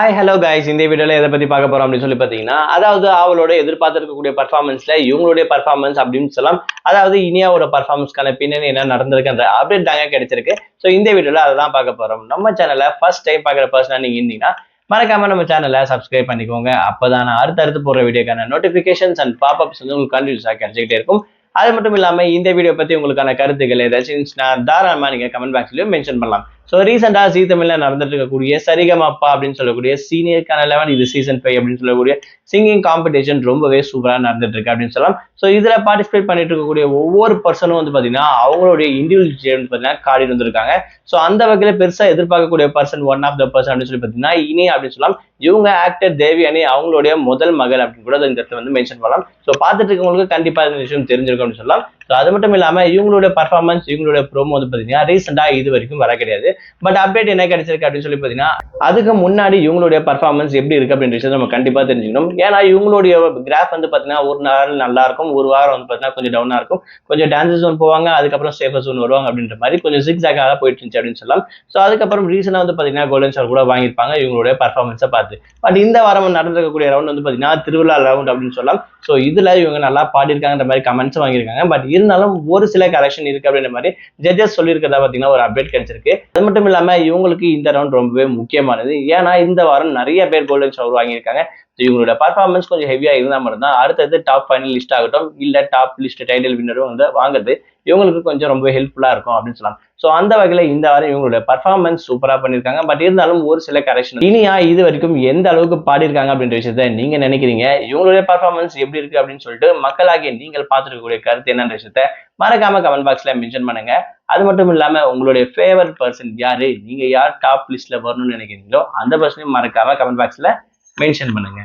Hi hello guys, இந்த வீடியோல எதை பத்தி பார்க்க போறோம் அப்படின்னு சொல்லி பாத்தீங்கன்னா, அதாவது அவளோட எதிர்பார்த்திருக்கக்கூடிய பர்ஃபார்மன்ஸ்ல இவங்களுடைய பர்ஃபார்மன்ஸ் அப்படின்னு சொல்லலாம். அதாவது இனியாவோட பர்ஃபார்மன்ஸ்க்கான பின்னணி என்ன நடந்திருக்குன்ற அப்டேட் தாங்க கிடைச்சிருக்கு. ஸோ இந்த வீடியோல அதை தான் பார்க்க போறோம். நம்ம சேனலை ஃபர்ஸ்ட் டைம் பார்க்குற பர்சனா நீங்க இருந்தீங்கன்னா மறக்காம நம்ம சேனலை சப்ஸ்கிரைப் பண்ணிக்கோங்க. அப்பதான் நான் அடுத்தடுத்து போற வீடியோக்கான நோட்டிபிகேஷன்ஸ் அண்ட் பாப்அப்ஸ் வந்து உங்களுக்கு கண்டினியூஸா கிடைச்சிக்கிட்டே இருக்கும். அது மட்டும் இல்லாம இந்த வீடியோ பத்தி உங்களுக்கான கருத்துக்கள் ஏதாச்சும் இருந்துச்சுன்னா தாராளமா நீங்க கமெண்ட் பாக்ஸ்லயும் மென்ஷன் பண்ணலாம். ஸோ ரீசெண்டா ஜீ தமிழ்ல நடந்துட்டு இருக்கக்கூடிய சரிகமப்பா அப்படின்னு சொல்லக்கூடிய சீனியருக்கான லெவல் இது சீசன் 5 அப்படின்னு சொல்லக்கூடிய சிங்கிங் காம்படிஷன் ரொம்பவே சூப்பரா நடந்துட்டு இருக்கு அப்படின்னு சொல்லலாம். ஸோ இதுல பார்ட்டிசிபேட் பண்ணிட்டு இருக்கக்கூடிய ஒவ்வொரு பர்சனும் வந்து பாத்தீங்கன்னா அவங்களுடைய இண்டிவிஜுவல் வந்து பாத்தீங்கன்னா காடி வந்திருக்காங்க. ஸோ அந்த வகையில பெருசா எதிர்பார்க்கக்கூடிய person one of the person அப்படின்னு சொல்லி பாத்தீங்கன்னா இனி அப்படின்னு சொல்லலாம். இவங்க ஆக்டர் தேவியானி அவங்களுடைய முதல் மகள் அப்படின்னு கூட இந்த இடத்துல வந்து மென்ஷன் பண்ணலாம். ஸோ பார்த்துட்டு இருக்கவங்களுக்கு கண்டிப்பா இந்த விஷயம் தெரிஞ்சிருக்கும் அப்படின்னு சொல்லலாம். ஸோ அது மட்டும் இல்லாம இவங்களுடைய பர்ஃபார்மன்ஸ் இவங்களுடைய ப்ரோமோ வந்து பாத்தீங்கன்னா ரீசெண்டா இது வரைக்கும் வர கிடையாது. பட் அப்டேட் என்ன கிடைச்சிருக்கு அப்படின்னு சொல்லி பாத்தீங்கன்னா அதுக்கு முன்னாடி இவங்களுடைய பர்ஃபார்மன்ஸ் எப்படி இருக்கு அப்படின்ற விஷயத்தை நம்ம கண்டிப்பா தெரிஞ்சுக்கணும். ஏன்னா இவங்களுடைய கிராஃப் வந்து பாத்தீங்கன்னா ஒரு நாள் நல்லா இருக்கும், ஒரு வாரம் வந்து பாத்தீங்கன்னா கொஞ்சம் டவுனா இருக்கும், கொஞ்சம் டான்ஸ் ஜோன் போவாங்க, அதுக்கப்புறம் சேஃபர் ஜோன் வருவாங்க அப்படின்ற மாதிரி கொஞ்சம் ஜிக்ஸாக்காக போயிட்டு இருந்துச்சு அப்படின்னு சொல்லலாம். ஸோ அதுக்கப்புறம் ரீசனா வந்து பாத்தீங்கன்னா கோல்டன் ஸ்டார் கூட வாங்கியிருப்பாங்க இவங்களுடைய பர்ஃபார்மன்ஸை பார்த்து. பட் இந்த வாரம் நடந்திருக்கக்கூடிய ரவுண்ட் வந்து பாத்தீங்கன்னா திருவிழா ரவுண்ட் அப்படின்னு சொல்லலாம். ஸோ இதுல இவங்க நல்லா பாடியிருக்காங்கன்ற மாதிரி கமெண்ட்ஸ் வாங்கியிருக்காங்க. பட் இருந்தாலும் ஒரு சில கரெக்ஷன் இருக்கு அப்படின்ற மாதிரி ஜட்ஜஸ் சொல்லியிருக்கிறதா பாத்தீங்கன்னா ஒரு அப்டேட் கிடைச்சிருக்கு. அது மட்டும் இல்லாம இவங்களுக்கு இந்த ரவுண்ட் ரொம்பவே முக்கியமானது. ஏன்னா இந்த வாரம் நிறைய பேர் கோல்டன் ஷவர் வாங்கியிருக்காங்க. இவங்களோட பர்ஃபார்மன்ஸ் கொஞ்சம் ஹெவியா இருந்தா மட்டும்தான் அடுத்தது டாப் ஃபைனல் லிஸ்ட் ஆகட்டும் இல்ல டாப் லிஸ்ட் டைட்டில் வின்னரும் வந்து வாங்குறது இவங்களுக்கு கொஞ்சம் ரொம்ப ஹெல்ப்ஃபுல்லா இருக்கும் அப்படின்னு சொல்லலாம். ஸோ அந்த வகையில இந்த வாரம் இவங்களுடைய பர்ஃபார்மன்ஸ் சூப்பரா பண்ணியிருக்காங்க. பட் இருந்தாலும் ஒரு சில கரெக்ஷன் இனியா இது வரைக்கும் எந்த அளவுக்கு பாடியிருக்காங்க அப்படின்ற விஷயத்த நீங்க நினைக்கிறீங்க, இவங்களுடைய பர்ஃபார்மன்ஸ் எப்படி இருக்கு அப்படின்னு சொல்லிட்டு மக்களாகிய நீங்கள் பார்த்துருக்கக்கூடிய கருத்து என்னன்ற விஷயத்த மறக்காம கமெண்ட் பாக்ஸ்ல மென்ஷன் பண்ணுங்க. அது மட்டும் இல்லாம உங்களுடைய ஃபேவரட் பர்சன் யாரு, நீங்க யார் டாப் லிஸ்ட்ல வரணும்னு நினைக்கிறீங்களோ அந்த பர்சனையும் மறக்காம கமெண்ட் பாக்ஸ்ல மென்ஷன் பண்ணுங்க.